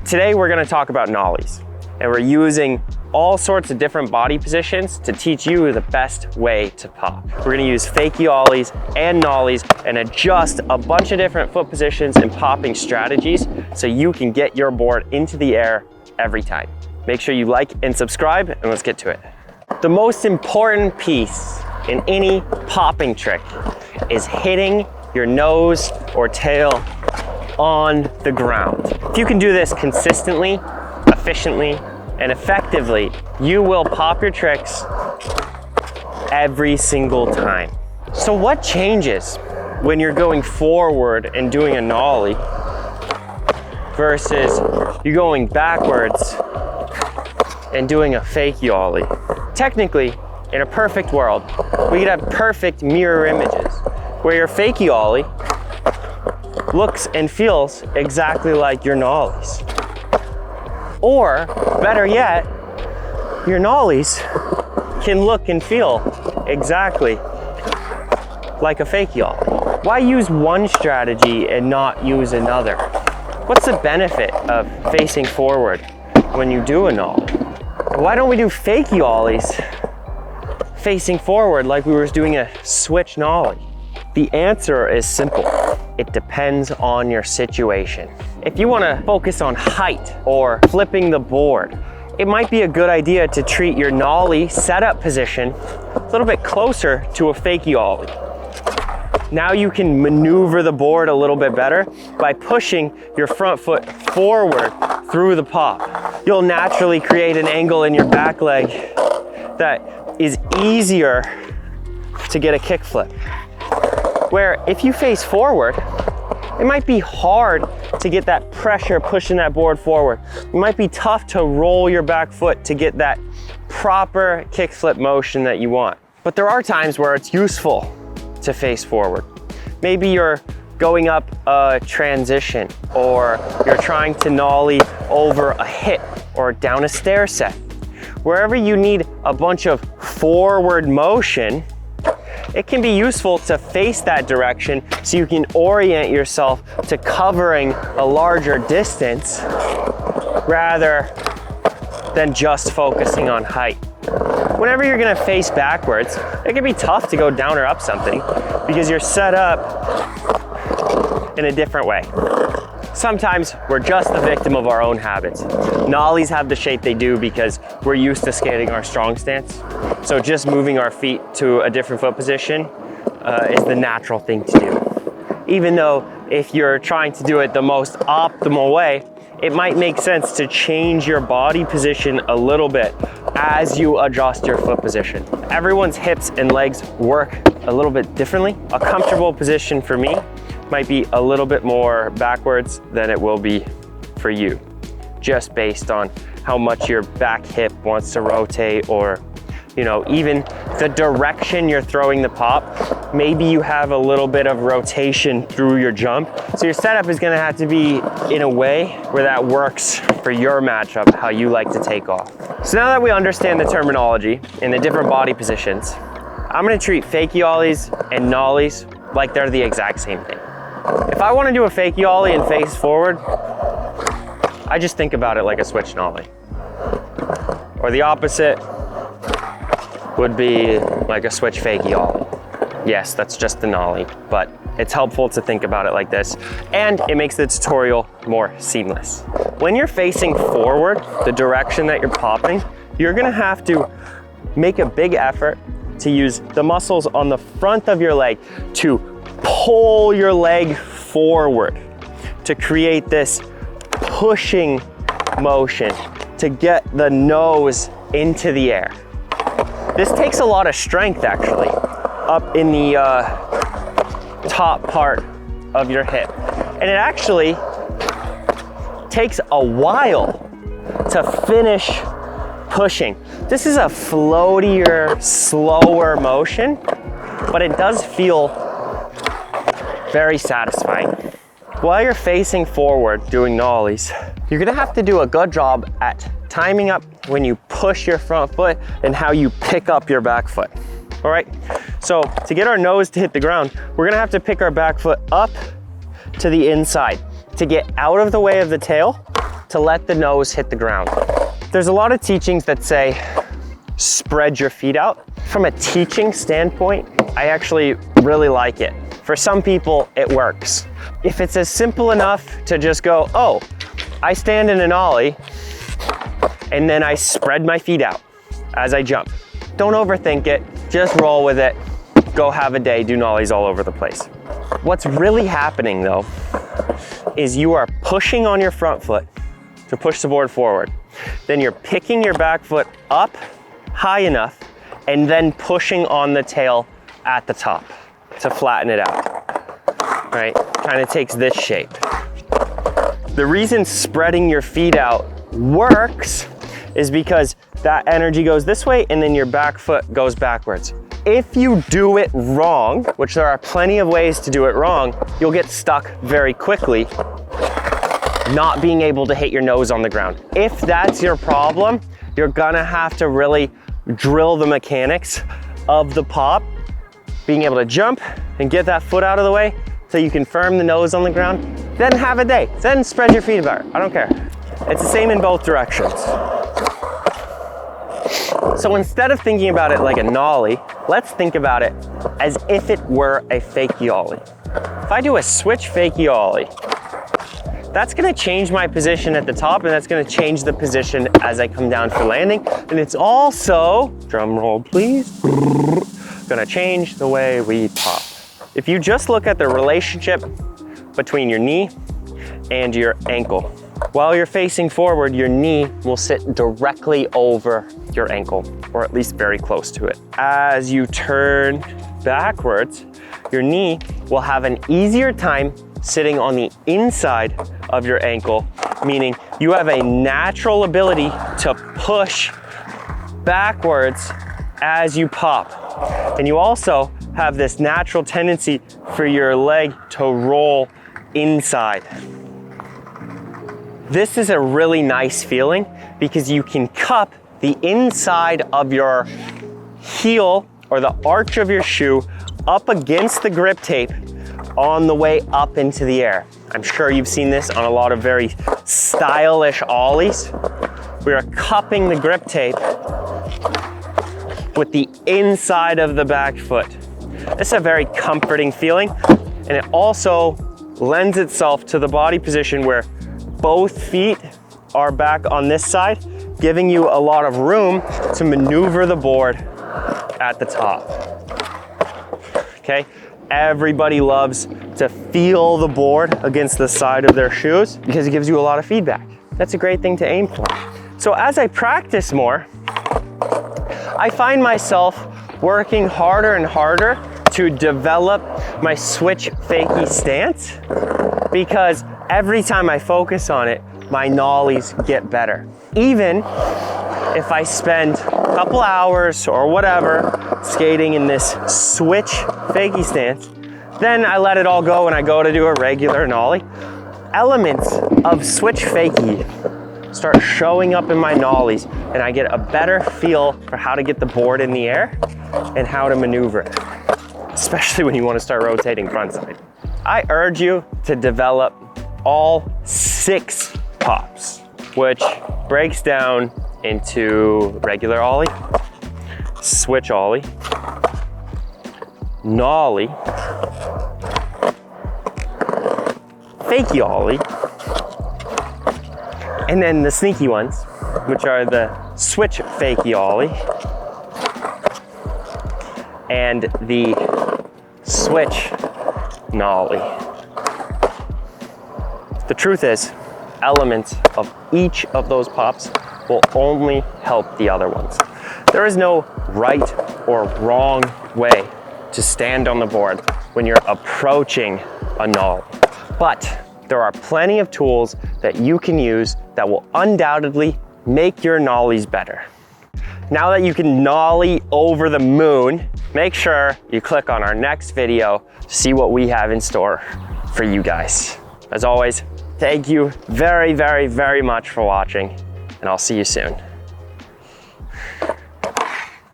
Today we're gonna talk about nollies, and we're using all sorts of different body positions to teach you the best way to pop. We're gonna use fakie ollies and nollies and adjust a bunch of different foot positions and popping strategies so you can get your board into the air every time. Make sure you like and subscribe, and let's get to it. The most important piece in any popping trick is hitting your nose or tail on the ground. If you can do this consistently, efficiently, and effectively, you will pop your tricks every single time. So what changes when you're going forward and doing a nollie versus you going backwards and doing a fakie ollie? Technically, in a perfect world, we could have perfect mirror images where your fakie ollie looks and feels exactly like your nollies. Or, better yet, your nollies can look and feel exactly like a fakie ollie. Why use one strategy and not use another? What's the benefit of facing forward when you do a nollie? Why don't we do fakie ollies facing forward like we were doing a switch nollie? The answer is simple. It depends on your situation. If you want to focus on height or flipping the board, it might be a good idea to treat your nollie setup position a little bit closer to a fakie ollie. Now you can maneuver the board a little bit better by pushing your front foot forward through the pop. You'll naturally create an angle in your back leg that is easier to get a kick flip. Where if you face forward, it might be hard to get that pressure pushing that board forward. It might be tough to roll your back foot to get that proper kickflip motion that you want. But there are times where it's useful to face forward. Maybe you're going up a transition, or you're trying to nollie over a hit or down a stair set. Wherever you need a bunch of forward motion, it can be useful to face that direction so you can orient yourself to covering a larger distance rather than just focusing on height. Whenever you're gonna face backwards, it can be tough to go down or up something because you're set up in a different way. Sometimes we're just the victim of our own habits. Nollies have the shape they do because we're used to skating our strong stance. So just moving our feet to a different foot position is the natural thing to do. Even though if you're trying to do it the most optimal way, it might make sense to change your body position a little bit as you adjust your foot position. Everyone's hips and legs work a little bit differently. A comfortable position for me might be a little bit more backwards than it will be for you, just based on how much your back hip wants to rotate, or even the direction you're throwing the pop. Maybe you have a little bit of rotation through your jump. So your setup is gonna have to be in a way where that works for your matchup, how you like to take off. So now that we understand the terminology and the different body positions, I'm gonna treat fakie ollies and nollies like they're the exact same thing. If I wanna do a fakie ollie and face forward, I just think about it like a switch nollie. Or the opposite would be like a switch fakie ollie. Yes, that's just the nollie, but it's helpful to think about it like this, and it makes the tutorial more seamless. When you're facing forward, the direction that you're popping, you're gonna have to make a big effort to use the muscles on the front of your leg to pull your leg forward, to create this pushing motion, to get the nose into the air. This takes a lot of strength actually, up in the top part of your hip. And it actually takes a while to finish pushing. This is a floatier, slower motion, but it does feel very satisfying. While you're facing forward doing nollies, you're gonna have to do a good job at timing up when you push your front foot and how you pick up your back foot. All right, so to get our nose to hit the ground, we're gonna have to pick our back foot up to the inside to get out of the way of the tail to let the nose hit the ground. There's a lot of teachings that say, spread your feet out. From a teaching standpoint, I actually really like it. For some people, it works. If it's as simple enough to just go, oh, I stand in a nollie, and then I spread my feet out as I jump. Don't overthink it, just roll with it. Go have a day, do nollies all over the place. What's really happening though, is you are pushing on your front foot to push the board forward. Then you're picking your back foot up high enough and then pushing on the tail at the top to flatten it out, right? Kind of takes this shape. The reason spreading your feet out works is because that energy goes this way and then your back foot goes backwards. If you do it wrong, which there are plenty of ways to do it wrong, you'll get stuck very quickly, not being able to hit your nose on the ground. If that's your problem, you're gonna have to really drill the mechanics of the pop, being able to jump and get that foot out of the way so you can firm the nose on the ground, then have a day. Then spread your feet apart, I don't care. It's the same in both directions. So instead of thinking about it like a nollie, let's think about it as if it were a fakie ollie. If I do a switch fakie ollie, that's gonna change my position at the top and that's gonna change the position as I come down for landing. And it's also, drum roll please, gonna change the way we pop. If you just look at the relationship between your knee and your ankle, while you're facing forward, your knee will sit directly over your ankle, or at least very close to it. As you turn backwards, your knee will have an easier time sitting on the inside of your ankle, meaning you have a natural ability to push backwards as you pop. And you also have this natural tendency for your leg to roll inside. This is a really nice feeling because you can cup the inside of your heel or the arch of your shoe up against the grip tape on the way up into the air. I'm sure you've seen this on a lot of very stylish ollies. We are cupping the grip tape with the inside of the back foot. It's a very comforting feeling, and it also lends itself to the body position where both feet are back on this side, giving you a lot of room to maneuver the board at the top. Okay, everybody loves to feel the board against the side of their shoes because it gives you a lot of feedback. That's a great thing to aim for. So as I practice more, I find myself working harder and harder to develop my switch fakie stance because every time I focus on it, my nollies get better. Even if I spend a couple hours or whatever skating in this switch fakie stance, then I let it all go and I go to do a regular nollie. Elements of switch fakie start showing up in my nollies and I get a better feel for how to get the board in the air and how to maneuver it, especially when you want to start rotating frontside. I urge you to develop all 6 pops, which breaks down into regular ollie, switch ollie, nollie, fakie ollie, and then the sneaky ones, which are the switch fakie ollie and the switch nollie. The truth is, elements of each of those pops will only help the other ones. There is no right or wrong way to stand on the board when you're approaching a nollie. But there are plenty of tools that you can use that will undoubtedly make your nollies better. Now that you can nollie over the moon, make sure you click on our next video to see what we have in store for you guys. As always, thank you very, very, very much for watching, and I'll see you soon.